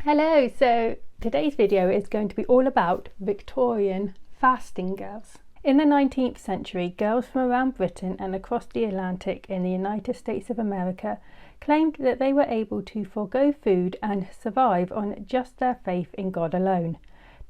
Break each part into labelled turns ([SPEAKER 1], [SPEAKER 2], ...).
[SPEAKER 1] Hello, so today's video is going to be all about Victorian fasting girls. In the 19th century, girls from around Britain and across the Atlantic in the United States of America claimed that they were able to forgo food and survive on just their faith in God alone.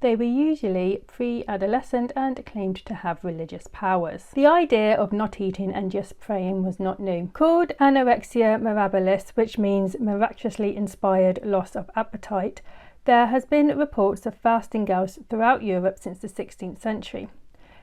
[SPEAKER 1] They were usually pre-adolescent and claimed to have religious powers. The idea of not eating and just praying was not new. Called anorexia mirabilis, which means miraculously inspired loss of appetite, there has been reports of fasting girls throughout Europe since the 16th century.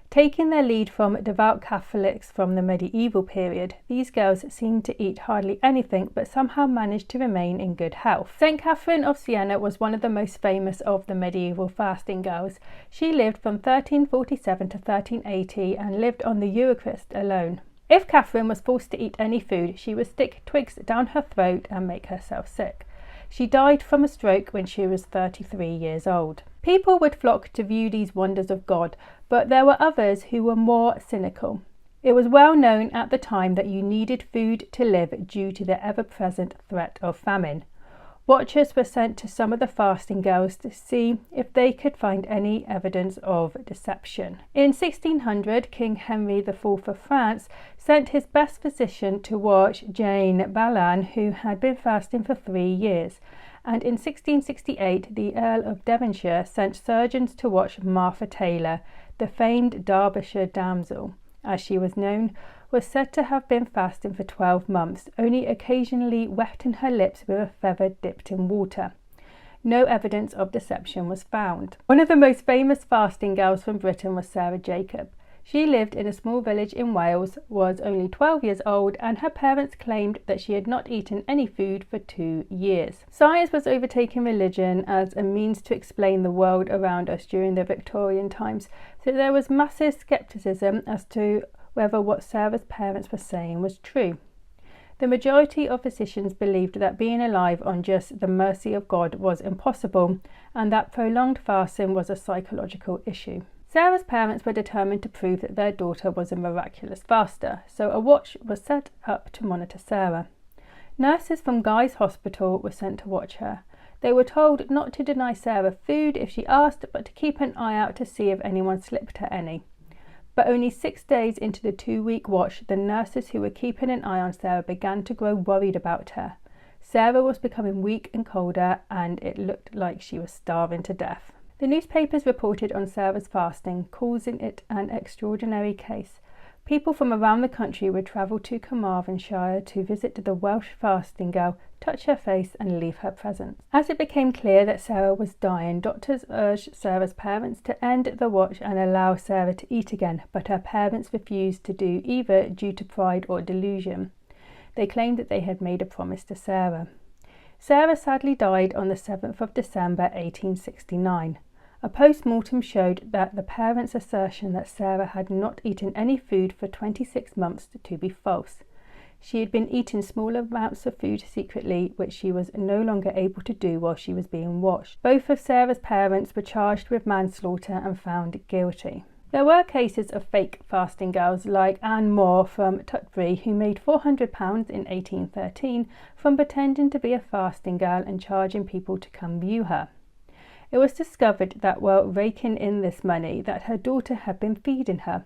[SPEAKER 1] Taking their lead from devout Catholics from the medieval period, these girls seemed to eat hardly anything but somehow managed to remain in good health. St. Catherine of Siena was one of the most famous of the medieval fasting girls. She lived from 1347 to 1380 and lived on the Eucharist alone. If Catherine was forced to eat any food, she would stick twigs down her throat and make herself sick. She died from a stroke when she was 33 years old. People would flock to view these wonders of God, but there were others who were more cynical. It was well known at the time that you needed food to live due to the ever-present threat of famine. Watchers were sent to some of the fasting girls to see if they could find any evidence of deception. In 1600, King Henry IV of France sent his best physician to watch Jane Ballan, who had been fasting for 3 years. And in 1668, the Earl of Devonshire sent surgeons to watch Martha Taylor. The famed Derbyshire damsel, as she was known, was said to have been fasting for 12 months, only occasionally wetting her lips with a feather dipped in water. No evidence of deception was found. One of the most famous fasting girls from Britain was Sarah Jacob. She lived in a small village in Wales, was only 12 years old, and her parents claimed that she had not eaten any food for 2 years. Science was overtaking religion as a means to explain the world around us during the Victorian times, so there was massive skepticism as to whether what Sarah's parents were saying was true. The majority of physicians believed that being alive on just the mercy of God was impossible, and that prolonged fasting was a psychological issue. Sarah's parents were determined to prove that their daughter was a miraculous faster, so a watch was set up to monitor Sarah. Nurses from Guy's Hospital were sent to watch her. They were told not to deny Sarah food if she asked, but to keep an eye out to see if anyone slipped her any. But only 6 days into the 2-week watch, the nurses who were keeping an eye on Sarah began to grow worried about her. Sarah was becoming weak and colder, and it looked like she was starving to death. The newspapers reported on Sarah's fasting, calling it an extraordinary case. People from around the country would travel to Carmarthenshire to visit the Welsh fasting girl, touch her face and leave her presence. As it became clear that Sarah was dying, doctors urged Sarah's parents to end the watch and allow Sarah to eat again, but her parents refused to do either due to pride or delusion. They claimed that they had made a promise to Sarah. Sarah sadly died on the 7th of December 1869. A post-mortem showed that the parents' assertion that Sarah had not eaten any food for 26 months to be false. She had been eating small amounts of food secretly, which she was no longer able to do while she was being watched. Both of Sarah's parents were charged with manslaughter and found guilty. There were cases of fake fasting girls like Anne Moore from Tutbury, who made £400 in 1813 from pretending to be a fasting girl and charging people to come view her. It was discovered that while raking in this money that her daughter had been feeding her.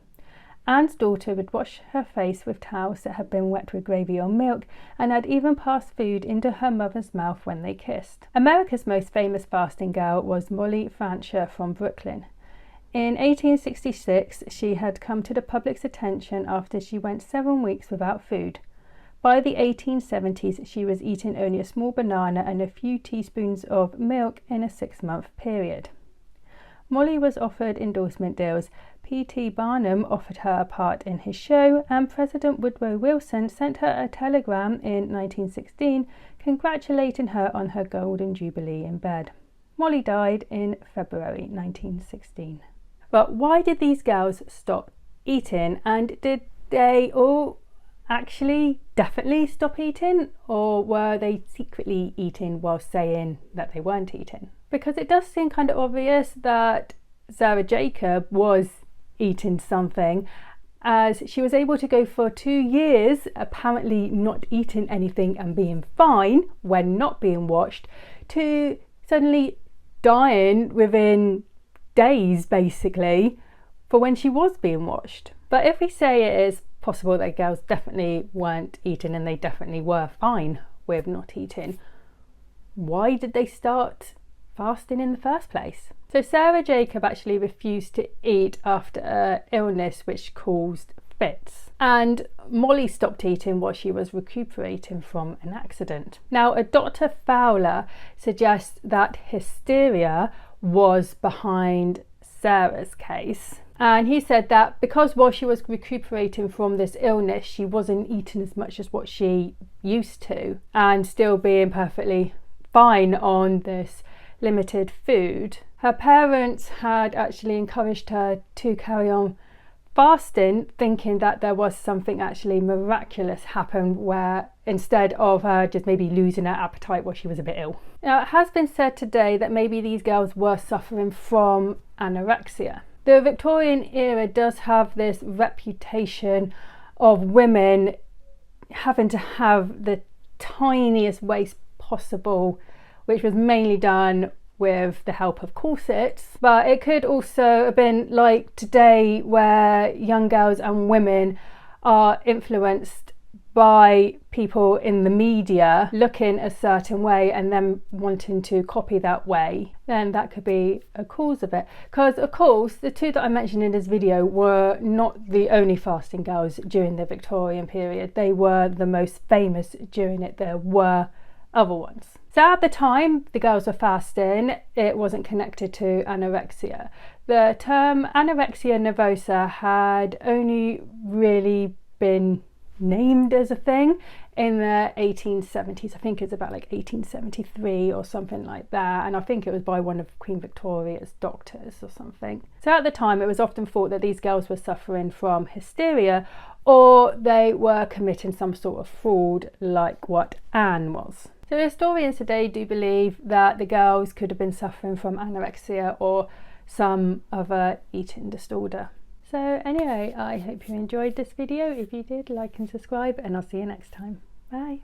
[SPEAKER 1] Anne's daughter would wash her face with towels that had been wet with gravy or milk and had even passed food into her mother's mouth when they kissed. America's most famous fasting girl was Molly Francher from Brooklyn. In 1866, she had come to the public's attention after she went 7 weeks without food. By the 1870s, she was eating only a small banana and a few teaspoons of milk in a 6-month period. Molly was offered endorsement deals. P.T. Barnum offered her a part in his show, and President Woodrow Wilson sent her a telegram in 1916 congratulating her on her Golden Jubilee in bed. Molly died in February 1916. But why did these girls stop eating, and did they all actually definitely stop eating, or were they secretly eating while saying that they weren't eating? Because it does seem kind of obvious that Sarah Jacob was eating something, as she was able to go for 2 years apparently not eating anything and being fine when not being watched, to suddenly dying within days basically for when she was being watched. But if we say it is possible that girls definitely weren't eating and they definitely were fine with not eating, why did they start fasting in the first place? So Sarah Jacob actually refused to eat after an illness which caused fits, and Molly stopped eating while she was recuperating from an accident. Now, a Dr. Fowler suggests that hysteria was behind Sarah's case, and he said that because while she was recuperating from this illness she wasn't eating as much as what she used to and still being perfectly fine on this limited food, her parents had actually encouraged her to carry on fasting, thinking that there was something actually miraculous happen where instead of her just maybe losing her appetite while she was a bit ill. Now, it has been said today that maybe these girls were suffering from anorexia. The Victorian era does have this reputation of women having to have the tiniest waist possible, which was mainly done with the help of corsets, but it could also have been like today where young girls and women are influenced by people in the media looking a certain way and then wanting to copy that way. Then that could be a cause of it, because of course the two that I mentioned in this video were not the only fasting girls during the Victorian period. They were the most famous during it. There were other ones. So at the time the girls were fasting, it wasn't connected to anorexia. The term anorexia nervosa had only really been named as a thing in the 1870s. I think it's about like 1873 or something like that, and I think it was by one of Queen Victoria's doctors or something. So at the time it was often thought that these girls were suffering from hysteria or they were committing some sort of fraud like what Anne was. So historians today do believe that the girls could have been suffering from anorexia or some other eating disorder. So anyway, I hope you enjoyed this video. If you did, like and subscribe, and I'll see you next time. Bye.